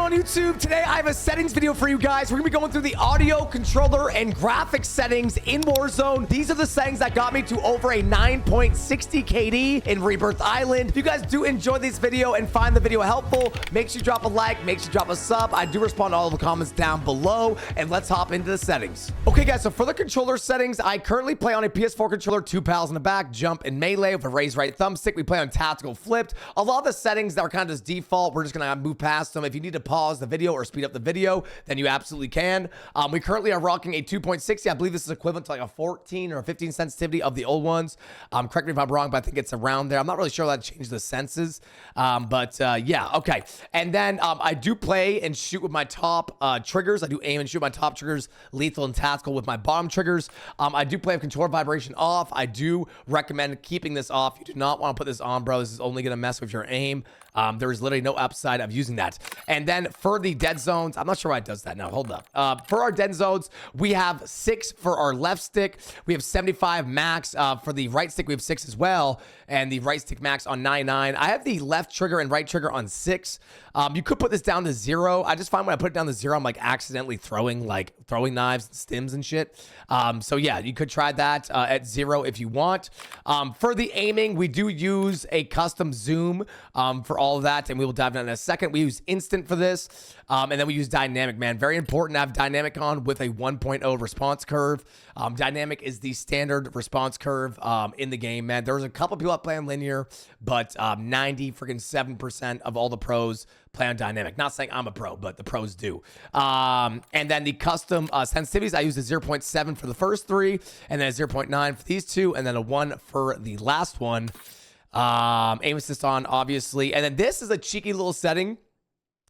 on YouTube? Today I have a settings video for you guys. We're gonna be going through the audio, controller, and graphics settings in Warzone. These are the settings that got me to over a 9.60 KD in Rebirth Island. If you guys do enjoy this video and find the video helpful, make sure you drop a like, make sure you drop a sub. I do respond to all the comments down below, and let's hop into the settings. Okay guys, so for the controller settings, I currently play on a PS4 controller, 2 pals in the back, jump and melee with a raised right thumbstick. We play on tactical flipped. A lot of the settings that are kind of just default, we're just gonna move past them. If you need to pause the video or speed up the video, then you absolutely can. We currently are rocking a 2.60. I believe this is equivalent to like a 14 or a 15 sensitivity of the old ones. Correct me if I'm wrong, but I think it's around there. I'm not really sure that changed the senses. Yeah, okay. And then I do play and shoot with my top triggers. I do aim and shoot my top triggers, lethal and tactical with my bottom triggers. I do play with controller vibration off. I do recommend keeping this off. You do not want to put this on, bro. This is only going to mess with your aim. There is literally no upside of using that. And then for the dead zones, I'm not sure why it does that now. Hold up. For our dead zones, we have 6 for our left stick. We have 75 max. For the right stick, we have 6 as well. And the right stick max on 99. I have the left trigger and right trigger on 6. You could put this down to 0. I just find when I put it down to 0, I'm like accidentally throwing knives and stims and shit. So yeah, you could try that at 0 if you want. For the aiming, we do use a custom zoom for all of that, and we will dive into that in a second. We use instant for this, and then we use dynamic, man. Very important to have dynamic on with a 1.0 response curve. Dynamic is the standard response curve in the game, man. There's a couple people that play on linear, but 97% of all the pros play on dynamic. Not saying I'm a pro, but the pros do. And then the custom sensitivities, I use a 0.7 for the first 3, and then a 0.9 for these 2, and then a 1 for the last one. Aim assist on, obviously. And then this is a cheeky little setting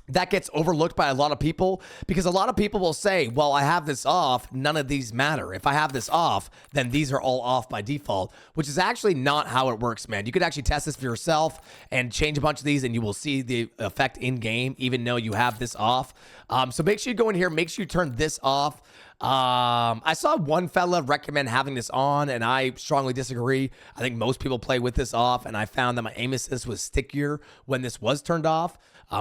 that gets overlooked by a lot of people, because a lot of people will say, well, I have this off, none of these matter. If I have this off, then these are all off by default, which is actually not how it works, man. You could actually test this for yourself and change a bunch of these, and you will see the effect in game, even though you have this off. So make sure you go in here, make sure you turn this off. I saw one fella recommend having this on, and I strongly disagree. I think most people play with this off, and I found that my aim assist was stickier when this was turned off.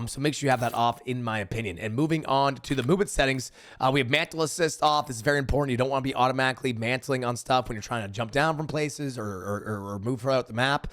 So make sure you have that off, in my opinion. And moving on to the movement settings, we have mantle assist off. This is very important. You don't want to be automatically mantling on stuff when you're trying to jump down from places or move throughout the map.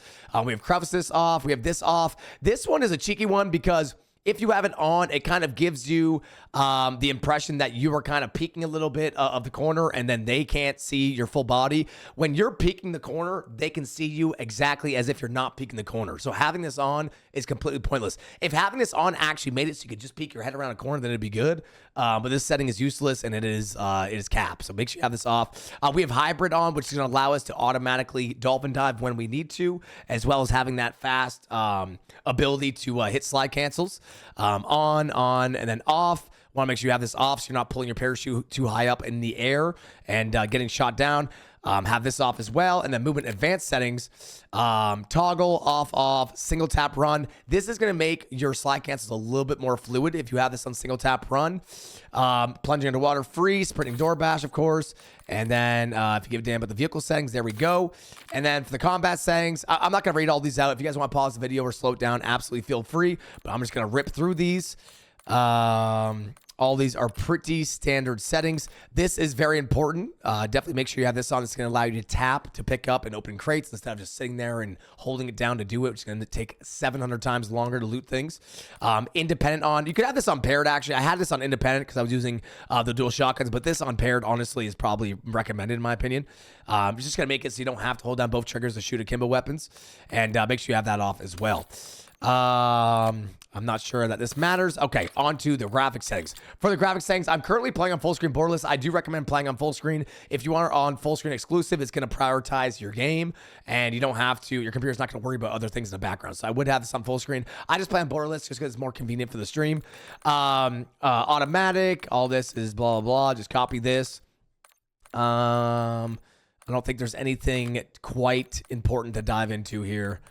We have crevices off. We have this off. This one is a cheeky one because if you have it on, it kind of gives you the impression that you are kind of peeking a little bit of the corner, and then they can't see your full body. When you're peeking the corner, they can see you exactly as if you're not peeking the corner. So having this on is completely pointless. If having this on actually made it so you could just peek your head around a corner, then it'd be good. But this setting is useless, and it is capped. So make sure you have this off. We have hybrid on, which is going to allow us to automatically dolphin dive when we need to, as well as having that fast ability to hit slide cancels. On, and then off. Want to make sure you have this off so you're not pulling your parachute too high up in the air and getting shot down. Have this off as well. And then movement advanced settings, toggle, off, single tap run. This is going to make your slide cancels a little bit more fluid if you have this on single tap run. Plunging underwater free, sprinting door bash, of course. And then if you give a damn about the vehicle settings, there we go. And then for the combat settings, I'm not going to read all these out. If you guys want to pause the video or slow it down, absolutely feel free. But I'm just going to rip through these. All these are pretty standard settings. This is very important. Definitely make sure you have this on. It's going to allow you to tap to pick up and open crates instead of just sitting there and holding it down to do it, which is going to take 700 times longer to loot things. Independent on. You could have this on paired, actually. I had this on independent because I was using the dual shotguns, but this on paired, honestly, is probably recommended in my opinion. It's just going to make it so you don't have to hold down both triggers to shoot akimbo weapons. And make sure you have that off as well. I'm not sure that this matters. Okay, on to the graphic settings. For the graphic settings, I'm currently playing on full screen borderless. I do recommend playing on full screen. If you are on full screen exclusive, it's going to prioritize your game, and you don't have to, your computer's not going to worry about other things in the background. So I would have this on full screen. I just play on borderless just because it's more convenient for the stream. Automatic, all this is blah, blah, blah. Just copy this. I don't think there's anything quite important to dive into here.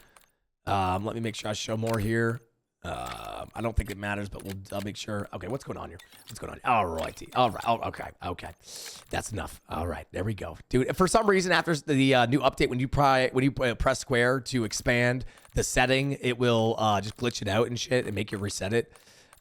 Let me make sure I show more here. I don't think it matters, but I'll make sure. Okay, what's going on here? What's going on? All righty. All right. Oh, okay. That's enough. All right, there we go, dude. For some reason, after the new update, when you press square to expand the setting, it will just glitch it out and shit and make you reset it.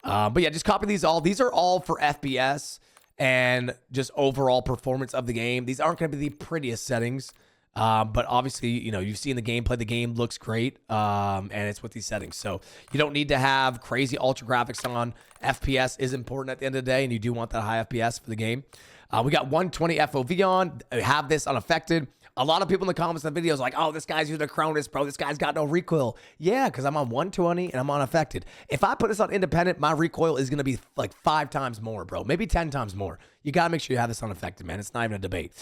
But yeah, just copy these all. These are all for FPS and just overall performance of the game. These aren't going to be the prettiest settings. But obviously, you've seen the gameplay. The game looks great, and it's with these settings. So you don't need to have crazy ultra graphics on. FPS is important at the end of the day, and you do want that high FPS for the game. We got 120 FOV on. Have this unaffected. A lot of people in the comments of the videos like, oh, this guy's using a Cronus, bro. This guy's got no recoil. Yeah, because I'm on 120 and I'm unaffected. If I put this on independent, my recoil is going to be like 5 times more, bro. Maybe 10 times more. You got to make sure you have this unaffected, man. It's not even a debate.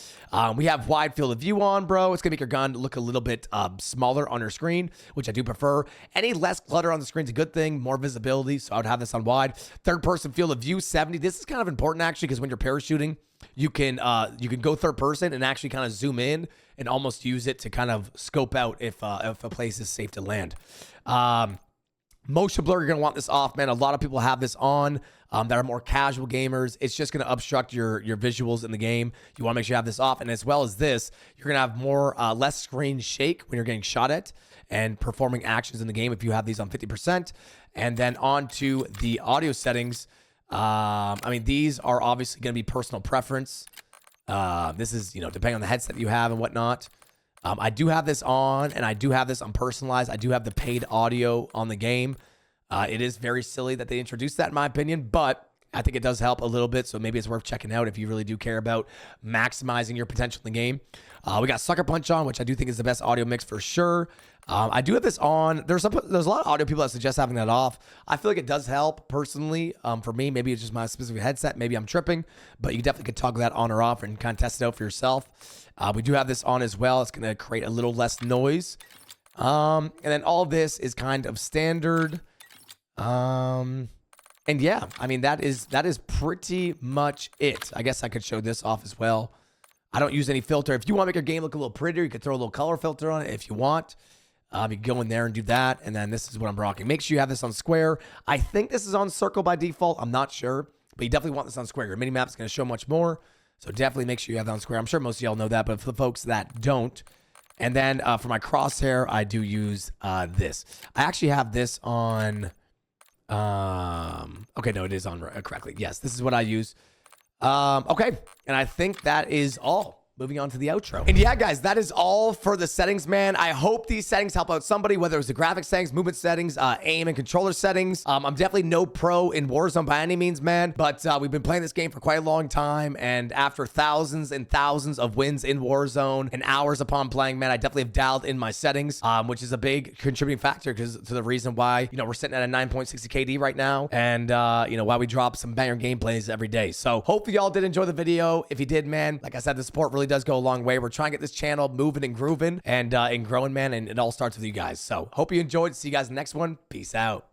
We have wide field of view on, bro. It's going to make your gun look a little bit smaller on your screen, which I do prefer. Any less clutter on the screen is a good thing. More visibility, so I would have this on wide. Third person field of view, 70. This is kind of important, actually, because when you're parachuting, you can go third person and actually kind of zoom in and almost use it to kind of scope out if a place is safe to land. Motion blur, you're gonna want this off, man. A lot of people have this on that are more casual gamers. It's just gonna obstruct your visuals in the game. You want to make sure you have this off, and as well as this, you're gonna have more less screen shake when you're getting shot at and performing actions in the game if you have these on 50%. And then on to the audio settings. I mean, these are obviously going to be personal preference. This is, depending on the headset you have and whatnot. I do have this on, and I do have this on personalized. I do have the paid audio on the game. It is very silly that they introduced that, in my opinion, but I think it does help a little bit, so maybe it's worth checking out if you really do care about maximizing your potential in the game. We got Sucker Punch on, which I do think is the best audio mix for sure. I do have this on. There's a lot of audio people that suggest having that off. I feel like it does help personally. For me, maybe it's just my specific headset. Maybe I'm tripping, but you definitely could toggle that on or off and kind of test it out for yourself. We do have this on as well. It's going to create a little less noise. And then all of this is kind of standard. And yeah, I mean, that is pretty much it. I guess I could show this off as well. I don't use any filter. If you want to make your game look a little prettier, you could throw a little color filter on it if you want. You can go in there and do that. And then this is what I'm rocking. Make sure you have this on square. I think this is on circle by default. I'm not sure, but you definitely want this on square. Your mini map is going to show much more. So definitely make sure you have that on square. I'm sure most of y'all know that, but for the folks that don't. And then for my crosshair, I do use this. I actually have this on. Okay, no, it is on correctly. Yes, this is what I use. Okay, and I think that is all. Moving on to the outro. And yeah, guys, that is all for the settings, man. I hope these settings help out somebody, whether it was the graphics settings, movement settings, aim and controller settings. I'm definitely no pro in Warzone by any means, man, but we've been playing this game for quite a long time, and after thousands and thousands of wins in Warzone and hours upon playing, man, I definitely have dialed in my settings, which is a big contributing factor to the reason why, we're sitting at a 9.60 KD right now, and, why we drop some banger gameplays every day. So hopefully y'all did enjoy the video. If you did, man, like I said, the support really does go a long way. We're trying to get this channel moving and grooving and growing, man, and it all starts with you guys. So hope you enjoyed. See you guys in the next one. Peace out.